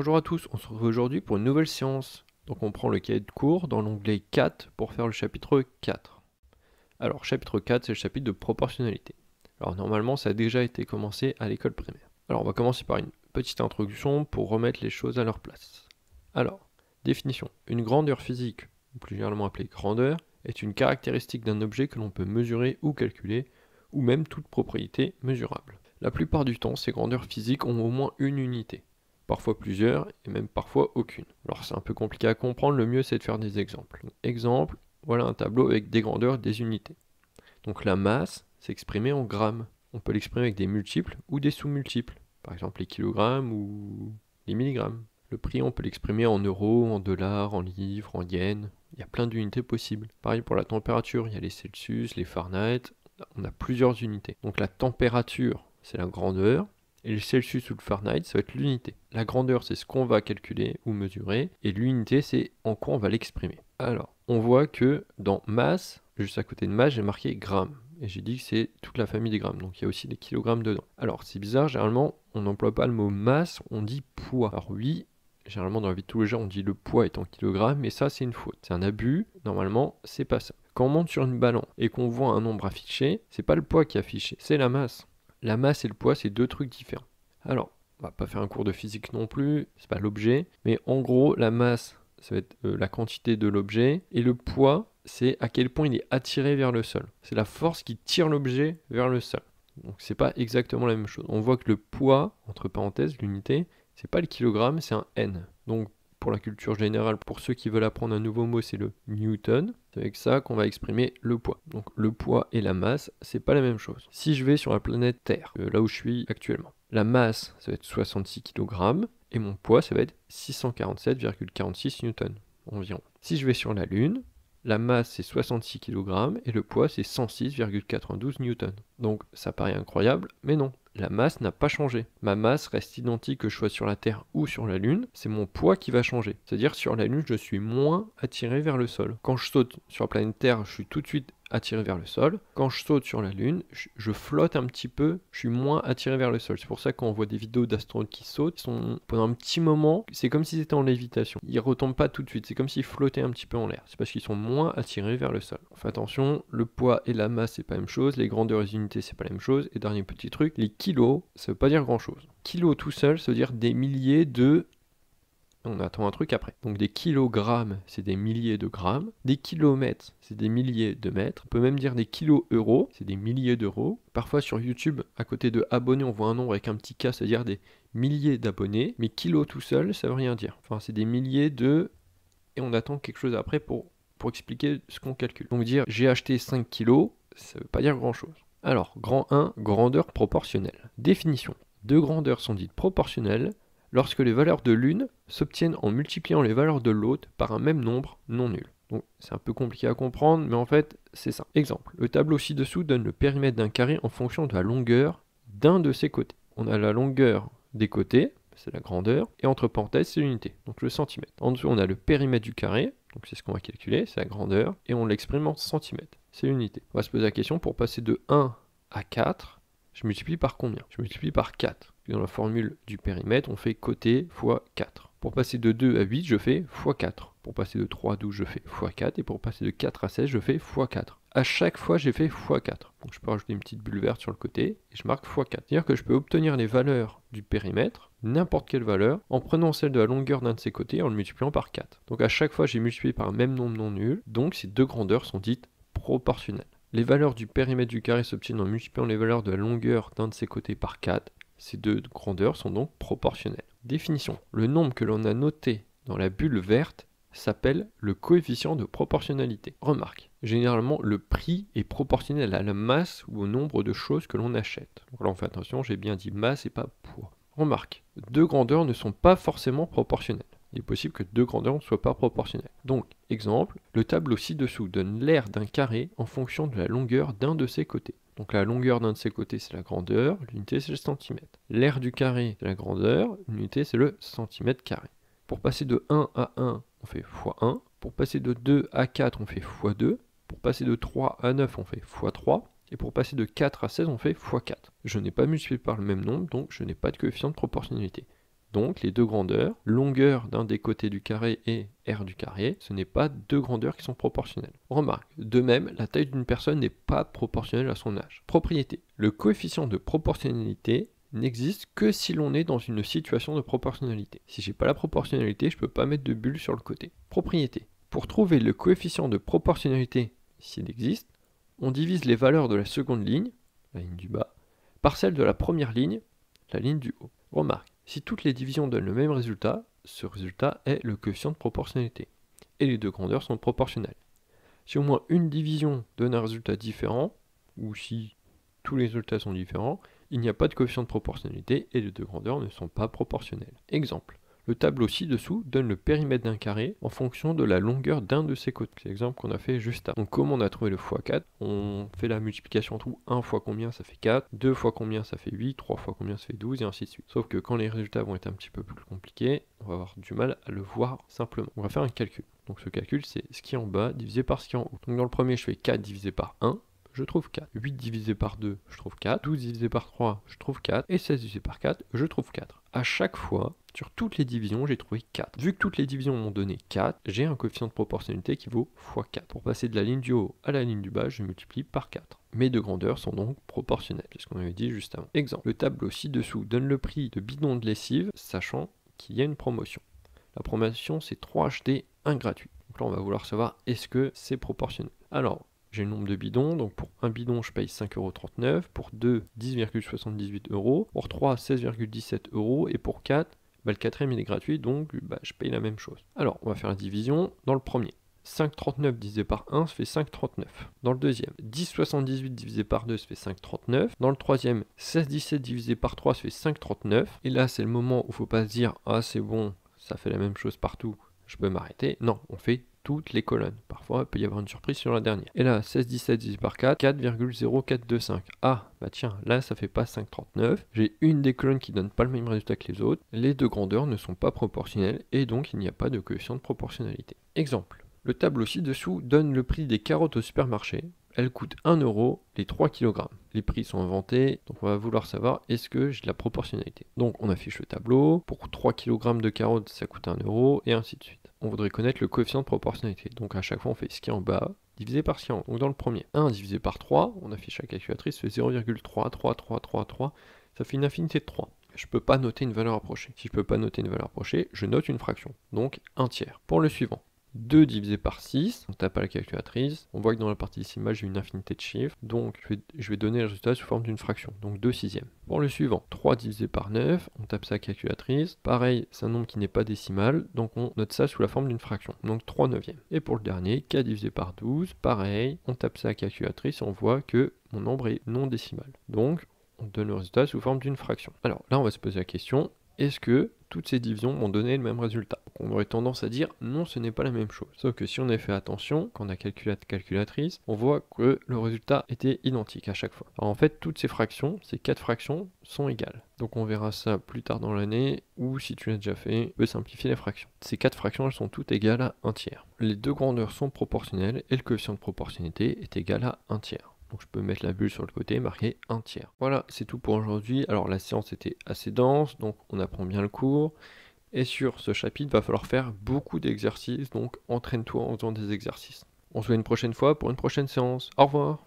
Bonjour à tous, on se retrouve aujourd'hui pour une nouvelle séance. Donc on prend le cahier de cours dans l'onglet 4 pour faire le chapitre 4. Alors chapitre 4 c'est le chapitre de proportionnalité. Alors normalement ça a déjà été commencé à l'école primaire. Alors on va commencer par une petite introduction pour remettre les choses à leur place. Alors, définition. Une grandeur physique, ou plus généralement appelée grandeur, est une caractéristique d'un objet que l'on peut mesurer ou calculer, ou même toute propriété mesurable. La plupart du temps, ces grandeurs physiques ont au moins une unité. Parfois plusieurs, et même parfois aucune. Alors c'est un peu compliqué à comprendre, le mieux c'est de faire des exemples. Donc, exemple, voilà un tableau avec des grandeurs, des unités. Donc la masse, c'est exprimé en grammes. On peut l'exprimer avec des multiples ou des sous-multiples. Par exemple les kilogrammes ou les milligrammes. Le prix, on peut l'exprimer en euros, en dollars, en livres, en yens. Il y a plein d'unités possibles. Pareil pour la température, il y a les Celsius, les Fahrenheit. On a plusieurs unités. Donc la température, c'est la grandeur. Et le Celsius ou le Fahrenheit, ça va être l'unité. La grandeur, c'est ce qu'on va calculer ou mesurer. Et l'unité, c'est en quoi on va l'exprimer. Alors, on voit que dans masse, juste à côté de masse, j'ai marqué grammes. Et j'ai dit que c'est toute la famille des grammes. Donc il y a aussi des kilogrammes dedans. Alors, c'est bizarre, généralement, on n'emploie pas le mot masse, on dit poids. Alors oui, généralement dans la vie de tous les jours, on dit le poids est en kilogrammes, mais ça, c'est une faute. C'est un abus. Normalement, c'est pas ça. Quand on monte sur une balance et qu'on voit un nombre affiché, c'est pas le poids qui est affiché, c'est la masse. La masse et le poids, c'est deux trucs différents. Alors, on va pas faire un cours de physique non plus, c'est pas l'objet, mais en gros, la masse, ça va être la quantité de l'objet, et le poids, c'est à quel point il est attiré vers le sol. C'est la force qui tire l'objet vers le sol. Donc c'est pas exactement la même chose. On voit que le poids, entre parenthèses, l'unité, c'est pas le kilogramme, c'est un N. Donc pour la culture générale, pour ceux qui veulent apprendre un nouveau mot, c'est le Newton. C'est avec ça qu'on va exprimer le poids. Donc le poids et la masse, c'est pas la même chose. Si je vais sur la planète Terre, là où je suis actuellement, la masse, ça va être 66 kg, et mon poids, ça va être 647,46 newtons environ. Si je vais sur la Lune, la masse c'est 66 kg et le poids c'est 106,92 newtons. Donc ça paraît incroyable, mais non. La masse n'a pas changé. Ma masse reste identique que je sois sur la Terre ou sur la Lune, c'est mon poids qui va changer. C'est-à-dire sur la Lune, je suis moins attiré vers le sol. Quand je saute sur la planète Terre, je suis tout de suite attiré vers le sol. Quand je saute sur la Lune, je flotte un petit peu, je suis moins attiré vers le sol. C'est pour ça qu'on voit des vidéos d'astronautes qui sautent, pendant un petit moment, c'est comme s'ils étaient en lévitation. Ils retombent pas tout de suite, c'est comme s'ils flottaient un petit peu en l'air. C'est parce qu'ils sont moins attirés vers le sol. Enfin attention, le poids et la masse c'est pas la même chose, les grandeurs et les unités c'est pas la même chose, et dernier petit truc, les kilos, ça veut pas dire grand chose. Kilo tout seul, ça veut dire des milliers de... On attend un truc après. Donc des kilogrammes, c'est des milliers de grammes. Des kilomètres, c'est des milliers de mètres. On peut même dire des kilo-euros, c'est des milliers d'euros. Parfois sur YouTube, à côté de abonnés, on voit un nombre avec un petit K, c'est-à-dire des milliers d'abonnés. Mais kilo tout seul, ça veut rien dire. Enfin, c'est des milliers de... Et on attend quelque chose après pour expliquer ce qu'on calcule. Donc dire j'ai acheté 5 kilos, ça veut pas dire grand-chose. Alors, grand 1, grandeur proportionnelle. Définition. Deux grandeurs sont dites proportionnelles lorsque les valeurs de l'une s'obtiennent en multipliant les valeurs de l'autre par un même nombre non nul. Donc c'est un peu compliqué à comprendre, mais en fait c'est ça. Exemple, le tableau ci-dessous donne le périmètre d'un carré en fonction de la longueur d'un de ses côtés. On a la longueur des côtés, c'est la grandeur, et entre parenthèses c'est l'unité, donc le centimètre. En dessous on a le périmètre du carré, donc c'est ce qu'on va calculer, c'est la grandeur, et on l'exprime en centimètres, c'est l'unité. On va se poser la question, pour passer de 1 à 4, je multiplie par combien? Je multiplie par 4. Dans la formule du périmètre, on fait côté fois 4. Pour passer de 2 à 8, je fais fois 4. Pour passer de 3 à 12, je fais fois 4. Et pour passer de 4 à 16, je fais fois 4. À chaque fois, j'ai fait fois 4. Donc je peux rajouter une petite bulle verte sur le côté et je marque fois 4. C'est-à-dire que je peux obtenir les valeurs du périmètre, n'importe quelle valeur, en prenant celle de la longueur d'un de ses côtés et en le multipliant par 4. Donc à chaque fois, j'ai multiplié par un même nombre non nul. Donc ces deux grandeurs sont dites proportionnelles. Les valeurs du périmètre du carré s'obtiennent en multipliant les valeurs de la longueur d'un de ses côtés par 4. Ces deux grandeurs sont donc proportionnelles. Définition. Le nombre que l'on a noté dans la bulle verte s'appelle le coefficient de proportionnalité. Remarque, généralement le prix est proportionnel à la masse ou au nombre de choses que l'on achète. Donc là on fait attention, j'ai bien dit masse et pas poids. Remarque, deux grandeurs ne sont pas forcément proportionnelles. Il est possible que deux grandeurs ne soient pas proportionnelles. Donc, exemple, le tableau ci-dessous donne l'aire d'un carré en fonction de la longueur d'un de ses côtés. Donc la longueur d'un de ses côtés c'est la grandeur, l'unité c'est le centimètre. L'aire du carré c'est la grandeur, l'unité c'est le centimètre carré. Pour passer de 1 à 1, on fait x1. Pour passer de 2 à 4, on fait x2. Pour passer de 3 à 9, on fait x3. Et pour passer de 4 à 16, on fait x4. Je n'ai pas multiplié par le même nombre, donc je n'ai pas de coefficient de proportionnalité. Donc les deux grandeurs, longueur d'un des côtés du carré et R du carré, ce n'est pas deux grandeurs qui sont proportionnelles. Remarque, de même, la taille d'une personne n'est pas proportionnelle à son âge. Propriété. Le coefficient de proportionnalité n'existe que si l'on est dans une situation de proportionnalité. Si j'ai pas la proportionnalité, je peux pas mettre de bulle sur le côté. Propriété. Pour trouver le coefficient de proportionnalité, s'il existe, on divise les valeurs de la seconde ligne, la ligne du bas, par celle de la première ligne, la ligne du haut. Remarque, si toutes les divisions donnent le même résultat, ce résultat est le coefficient de proportionnalité. Et les deux grandeurs sont proportionnelles. Si au moins une division donne un résultat différent, ou si tous les résultats sont différents, il n'y a pas de coefficient de proportionnalité et les deux grandeurs ne sont pas proportionnelles. Exemple. Le tableau ci-dessous donne le périmètre d'un carré en fonction de la longueur d'un de ses côtés. C'est l'exemple qu'on a fait juste avant. Donc comme on a trouvé le x4, on fait la multiplication entre 1 fois combien ça fait 4, 2 fois combien ça fait 8, 3 fois combien ça fait 12 et ainsi de suite. Sauf que quand les résultats vont être un petit peu plus compliqués, on va avoir du mal à le voir simplement. On va faire un calcul. Donc ce calcul c'est ce qui est en bas divisé par ce qui est en haut. Donc dans le premier je fais 4 divisé par 1. Je trouve 4. 8 divisé par 2, je trouve 4. 12 divisé par 3, je trouve 4. Et 16 divisé par 4, je trouve 4. À chaque fois, sur toutes les divisions, j'ai trouvé 4. Vu que toutes les divisions m'ont donné 4, j'ai un coefficient de proportionnalité qui vaut x4. Pour passer de la ligne du haut à la ligne du bas, je multiplie par 4. Mes deux grandeurs sont donc proportionnelles, c'est ce qu'on avait dit juste avant. Exemple, le tableau ci-dessous donne le prix de bidon de lessive, sachant qu'il y a une promotion. La promotion, c'est 3 achetés, 1 gratuit. Donc là, on va vouloir savoir est-ce que c'est proportionnel. Alors, j'ai le nombre de bidons, donc pour un bidon je paye 5,39 €, pour 2 10,78 €, pour 3 16,17 € et pour 4, le quatrième il est gratuit donc je paye la même chose. Alors on va faire la division dans le premier. 5,39 divisé par 1 ça fait 5,39. Dans le deuxième, 10,78 divisé par 2 ça fait 5,39. Dans le troisième, 16,17 divisé par 3 ça fait 5,39. Et là c'est le moment où il ne faut pas se dire ah c'est bon, ça fait la même chose partout, je peux m'arrêter. Non, on fait toutes les colonnes. Parfois, il peut y avoir une surprise sur la dernière. Et là, 16,17 divisé par 4, 4,0425. Ah, bah tiens, là, ça fait pas 5,39. J'ai une des colonnes qui donne pas le même résultat que les autres. Les deux grandeurs ne sont pas proportionnelles et donc il n'y a pas de coefficient de proportionnalité. Exemple. Le tableau ci-dessous donne le prix des carottes au supermarché. Elles coûtent 1 € les 3 kg. Les prix sont inventés, donc on va vouloir savoir est-ce que j'ai de la proportionnalité. Donc on affiche le tableau, pour 3 kg de carottes ça coûte 1 € et ainsi de suite. On voudrait connaître le coefficient de proportionnalité, donc à chaque fois on fait ce qui est en bas, divisé par ce qui est en haut. Donc dans le premier, 1 divisé par 3, on affiche la calculatrice, ça fait 0,33333, ça fait une infinité de 3. Je ne peux pas noter une valeur approchée. Si je ne peux pas noter une valeur approchée, je note une fraction, donc 1 tiers. Pour le suivant, 2 divisé par 6, on tape à la calculatrice, on voit que dans la partie décimale j'ai une infinité de chiffres, donc je vais donner le résultat sous forme d'une fraction, donc 2 sixièmes. Pour le suivant, 3 divisé par 9, on tape ça à la calculatrice, pareil c'est un nombre qui n'est pas décimal, donc on note ça sous la forme d'une fraction, donc 3 neuvièmes. Et pour le dernier, 4 divisé par 12, pareil, on tape ça à la calculatrice et on voit que mon nombre est non décimal, donc on donne le résultat sous forme d'une fraction. Alors là on va se poser la question, est-ce que toutes ces divisions m'ont donné le même résultat? On aurait tendance à dire non, ce n'est pas la même chose. Sauf que si on a fait attention, quand on a calculé la calculatrice, on voit que le résultat était identique à chaque fois. Alors en fait, toutes ces fractions, ces 4 fractions, sont égales. Donc on verra ça plus tard dans l'année, ou si tu l'as déjà fait, tu peux simplifier les fractions. Ces 4 fractions, elles sont toutes égales à 1 tiers. Les deux grandeurs sont proportionnelles et le coefficient de proportionnalité est égal à 1 tiers. Donc je peux mettre la bulle sur le côté et marquer 1 tiers. Voilà, c'est tout pour aujourd'hui. Alors la séance était assez dense, donc on apprend bien le cours. Et sur ce chapitre, il va falloir faire beaucoup d'exercices, donc entraîne-toi en faisant des exercices. On se voit une prochaine fois pour une prochaine séance. Au revoir!